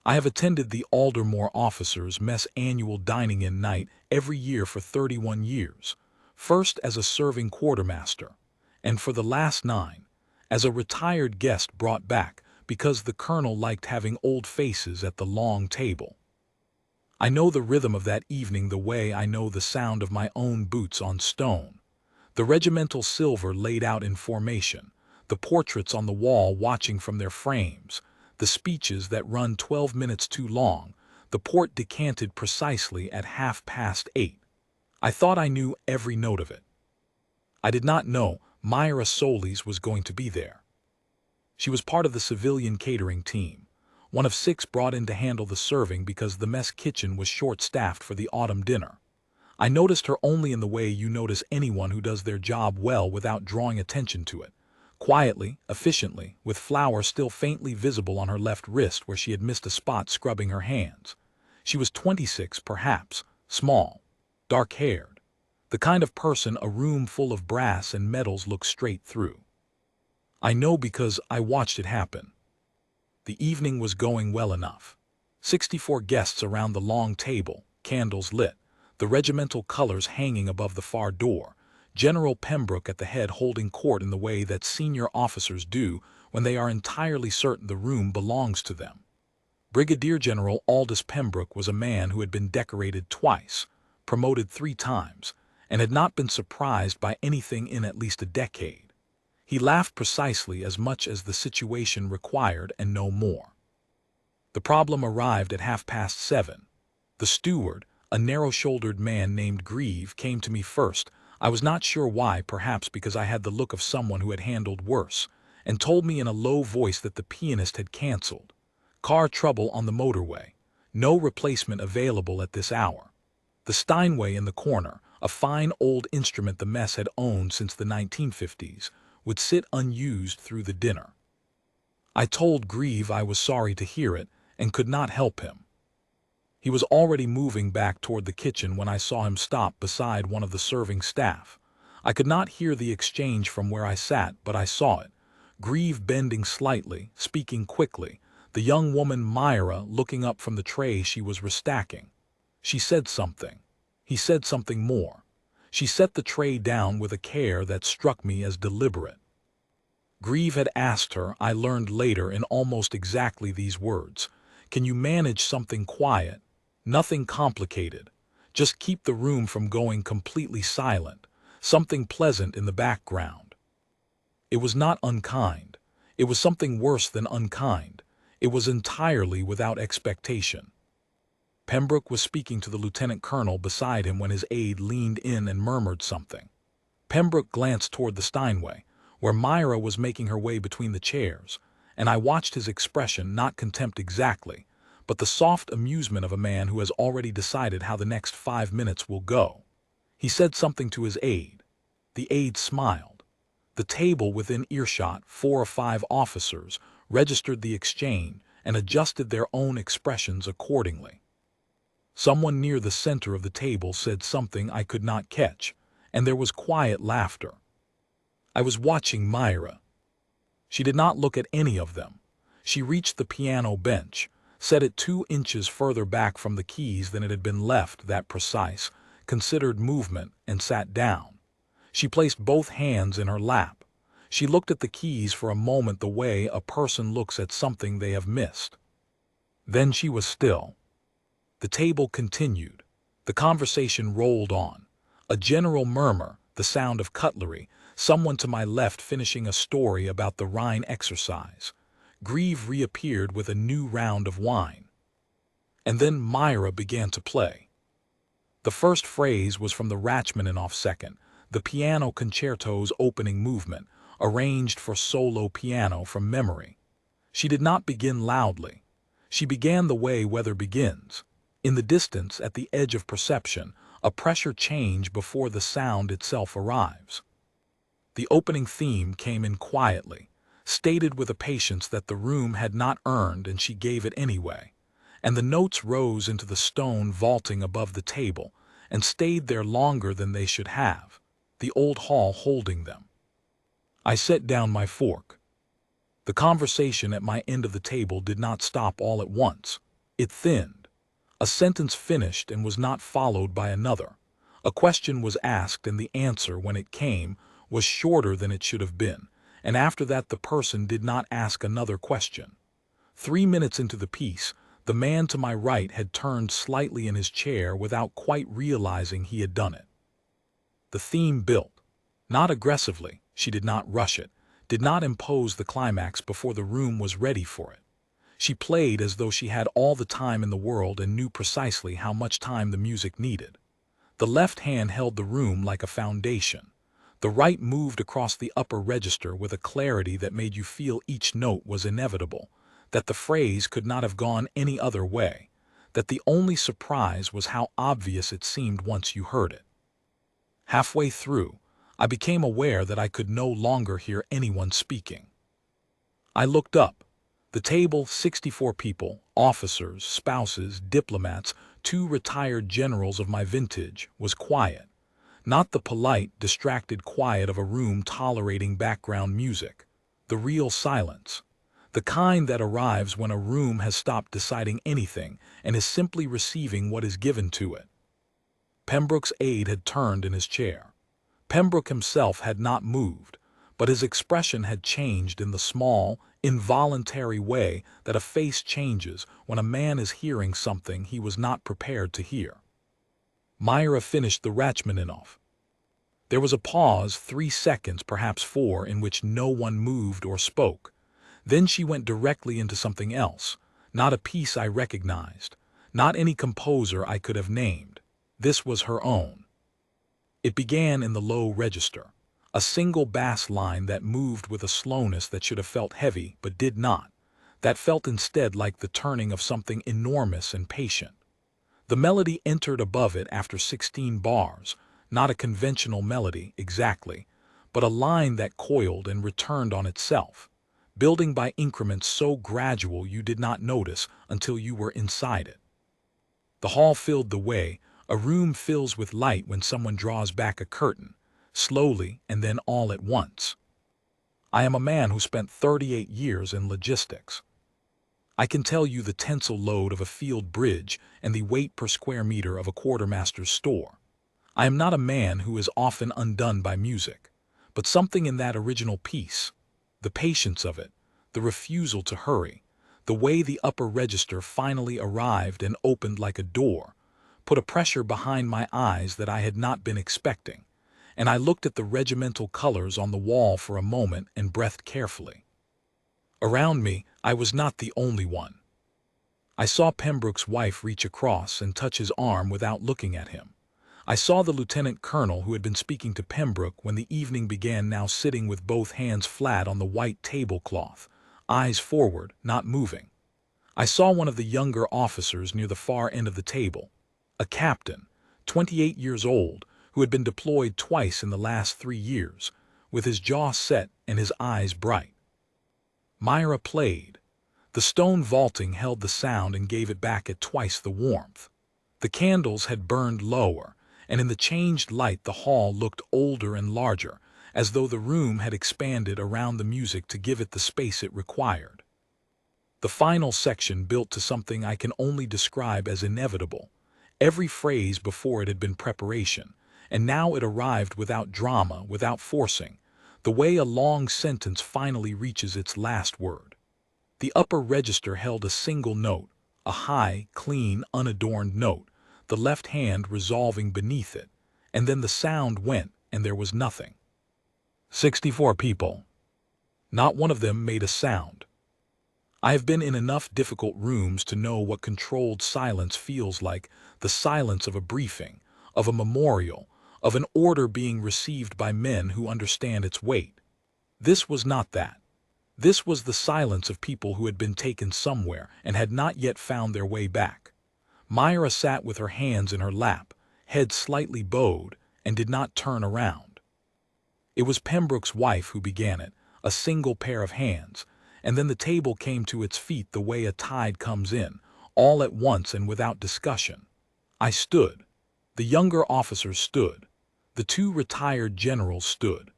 I have attended the Aldermore Officers' Mess annual dining-in night every year for 31 years, first as a serving quartermaster, and for the last 9, as a retired guest brought back because the colonel liked having old faces at the long table. I know the rhythm of that evening the way I know the sound of my own boots on stone, the regimental silver laid out in formation, the portraits on the wall watching from their frames, the speeches that run 12 minutes too long, the port decanted precisely at 8:30. I thought I knew every note of it. I did not know Myra Solis was going to be there. She was part of the civilian catering team, one of 6 brought in to handle the serving because the mess kitchen was short-staffed for the autumn dinner. I noticed her only in the way you notice anyone who does their job well without drawing attention to it. Quietly, efficiently, with flour still faintly visible on her left wrist where she had missed a spot scrubbing her hands. She was 26, perhaps, small, dark-haired, the kind of person a room full of brass and metals looks straight through. I know because I watched it happen. The evening was going well enough. 64 guests around the long table, candles lit, the regimental colors hanging above the far door, General Pembroke at the head holding court in the way that senior officers do when they are entirely certain the room belongs to them. Brigadier General Aldous Pembroke was a man who had been decorated twice, promoted 3 times, and had not been surprised by anything in at least a decade. He laughed precisely as much as the situation required and no more. The problem arrived at 7:30. The steward, a narrow-shouldered man named Grieve, came to me first. I was not sure why, perhaps because I had the look of someone who had handled worse, and told me in a low voice that the pianist had cancelled. Car trouble on the motorway. No replacement available at this hour. The Steinway in the corner, a fine old instrument the mess had owned since the 1950s, would sit unused through the dinner. I told Grieve I was sorry to hear it and could not help him. He was already moving back toward the kitchen when I saw him stop beside one of the serving staff. I could not hear the exchange from where I sat, but I saw it. Grieve bending slightly, speaking quickly, the young woman Myra looking up from the tray she was restacking. She said something. He said something more. She set the tray down with a care that struck me as deliberate. Grieve had asked her, I learned later, in almost exactly these words, "Can you manage something quiet? Nothing complicated. Just keep the room from going completely silent. Something pleasant in the background." It was not unkind. It was something worse than unkind. It was entirely without expectation. Pembroke was speaking to the lieutenant colonel beside him when his aide leaned in and murmured something. Pembroke glanced toward the Steinway, where Myra was making her way between the chairs, and I watched his expression, not contempt exactly, but the soft amusement of a man who has already decided how the next 5 minutes will go. He said something to his aide. The aide smiled. The table within earshot, 4 or 5 officers, registered the exchange and adjusted their own expressions accordingly. Someone near the center of the table said something I could not catch, and there was quiet laughter. I was watching Myra. She did not look at any of them. She reached the piano bench, set it 2 inches further back from the keys than it had been left, that precise, considered movement, and sat down. She placed both hands in her lap. She looked at the keys for a moment the way a person looks at something they have missed. Then she was still. The table continued. The conversation rolled on. A general murmur, the sound of cutlery, someone to my left finishing a story about the Rhine exercise. Grieve reappeared with a new round of wine. And then Myra began to play. The first phrase was from the Rachmaninoff second, the piano concerto's opening movement, arranged for solo piano from memory. She did not begin loudly. She began the way weather begins. In the distance, at the edge of perception, a pressure change before the sound itself arrives. The opening theme came in quietly, stated with a patience that the room had not earned, and she gave it anyway. And the notes rose into the stone vaulting above the table, and stayed there longer than they should have, the old hall holding them. I set down my fork. The conversation at my end of the table did not stop all at once. It thinned. A sentence finished and was not followed by another. A question was asked and the answer, when it came, was shorter than it should have been, and after that the person did not ask another question. 3 minutes into the piece, the man to my right had turned slightly in his chair without quite realizing he had done it. The theme built. Not aggressively, she did not rush it, did not impose the climax before the room was ready for it. She played as though she had all the time in the world and knew precisely how much time the music needed. The left hand held the room like a foundation. The right moved across the upper register with a clarity that made you feel each note was inevitable, that the phrase could not have gone any other way, that the only surprise was how obvious it seemed once you heard it. Halfway through, I became aware that I could no longer hear anyone speaking. I looked up. The table, 64 people, officers, spouses, diplomats, 2 retired generals of my vintage, was quiet. Not the polite, distracted quiet of a room tolerating background music. The real silence. The kind that arrives when a room has stopped deciding anything and is simply receiving what is given to it. Pembroke's aide had turned in his chair. Pembroke himself had not moved, but his expression had changed in the small, involuntary way that a face changes when a man is hearing something he was not prepared to hear. Myra finished the Rachmaninoff. There was a pause, 3 seconds, perhaps 4, in which no one moved or spoke. Then she went directly into something else, not a piece I recognized, not any composer I could have named. This was her own. It began in the low register, a single bass line that moved with a slowness that should have felt heavy but did not, that felt instead like the turning of something enormous and patient. The melody entered above it after 16 bars, not a conventional melody exactly, but a line that coiled and returned on itself, building by increments so gradual you did not notice until you were inside it. The hall filled the way a room fills with light when someone draws back a curtain, slowly and then all at once. I am a man who spent 38 years in logistics. I can tell you the tensile load of a field bridge and the weight per square meter of a quartermaster's store. I am not a man who is often undone by music, but something in that original piece, the patience of it, the refusal to hurry, the way the upper register finally arrived and opened like a door, put a pressure behind my eyes that I had not been expecting, and I looked at the regimental colors on the wall for a moment and breathed carefully. Around me, I was not the only one. I saw Pembroke's wife reach across and touch his arm without looking at him. I saw the lieutenant colonel who had been speaking to Pembroke when the evening began now sitting with both hands flat on the white tablecloth, eyes forward, not moving. I saw one of the younger officers near the far end of the table, a captain, 28 years old, who had been deployed twice in the last 3 years, with his jaw set and his eyes bright. Myra played. The stone vaulting held the sound and gave it back at twice the warmth. The candles had burned lower, and in the changed light the hall looked older and larger, as though the room had expanded around the music to give it the space it required. The final section built to something I can only describe as inevitable. Every phrase before it had been preparation, and now it arrived without drama, without forcing, the way a long sentence finally reaches its last word. The upper register held a single note, a high, clean, unadorned note, the left hand resolving beneath it, and then the sound went and there was nothing. 64 people. Not one of them made a sound. I have been in enough difficult rooms to know what controlled silence feels like, the silence of a briefing, of a memorial, of an order being received by men who understand its weight. This was not that. This was the silence of people who had been taken somewhere and had not yet found their way back. Myra sat with her hands in her lap, head slightly bowed, and did not turn around. It was Pembroke's wife who began it, a single pair of hands, and then the table came to its feet the way a tide comes in, all at once and without discussion. I stood. The younger officers stood. The 2 retired generals stood.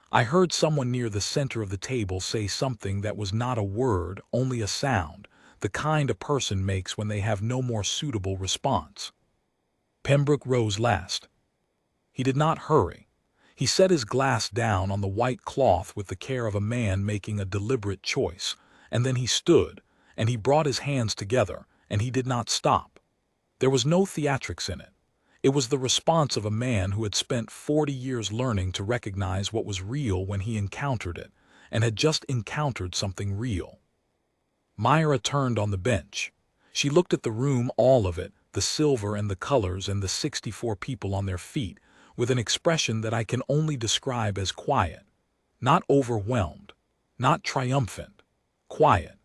I heard someone near the center of the table say something that was not a word, only a sound, the kind a person makes when they have no more suitable response. Pembroke rose last. He did not hurry. He set his glass down on the white cloth with the care of a man making a deliberate choice, and then he stood, and he brought his hands together, and he did not stop. There was no theatrics in it. It was the response of a man who had spent 40 years learning to recognize what was real when he encountered it, and had just encountered something real. Myra turned on the bench. She looked at the room, all of it, the silver and the colors and the 64 people on their feet, with an expression that I can only describe as quiet, not overwhelmed, not triumphant, quiet,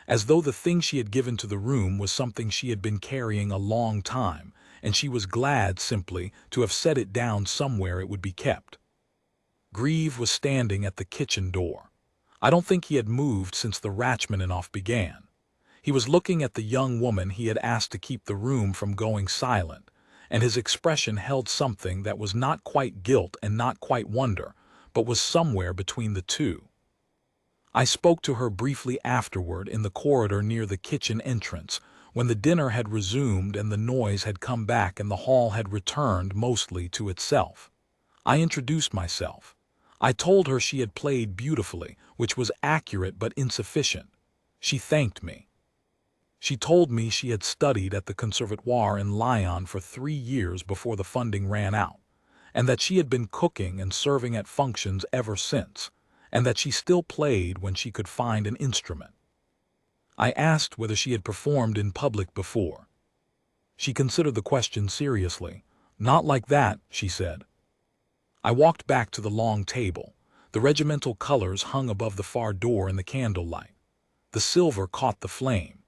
as though the thing she had given to the room was something she had been carrying a long time, and she was glad simply to have set it down somewhere it would be kept. Grieve was standing at the kitchen door. I don't think he had moved since the rachmaninoff began. He was looking at the young woman he had asked to keep the room from going silent, and his expression held something that was not quite guilt and not quite wonder, but was somewhere between the two. I spoke to her briefly afterward in the corridor near the kitchen entrance, when the dinner had resumed and the noise had come back and the hall had returned mostly to itself. I introduced myself. I told her she had played beautifully, which was accurate but insufficient. She thanked me. She told me she had studied at the Conservatoire in Lyon for 3 years before the funding ran out, and that she had been cooking and serving at functions ever since, and that she still played when she could find an instrument. I asked whether she had performed in public before. She considered the question seriously. "Not like that," she said. I walked back to the long table. The regimental colors hung above the far door in the candlelight. The silver caught the flame.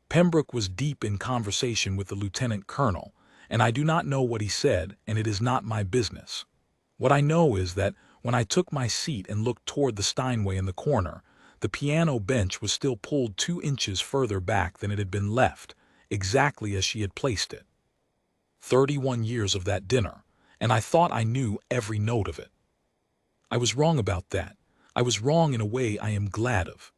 Pembroke was deep in conversation with the lieutenant colonel, and I do not know what he said, and it is not my business. What I know is that when I took my seat and looked toward the Steinway in the corner, the piano bench was still pulled 2 inches further back than it had been left, exactly as she had placed it. 31 years of that dinner, and I thought I knew every note of it. I was wrong about that. I was wrong in a way I am glad of.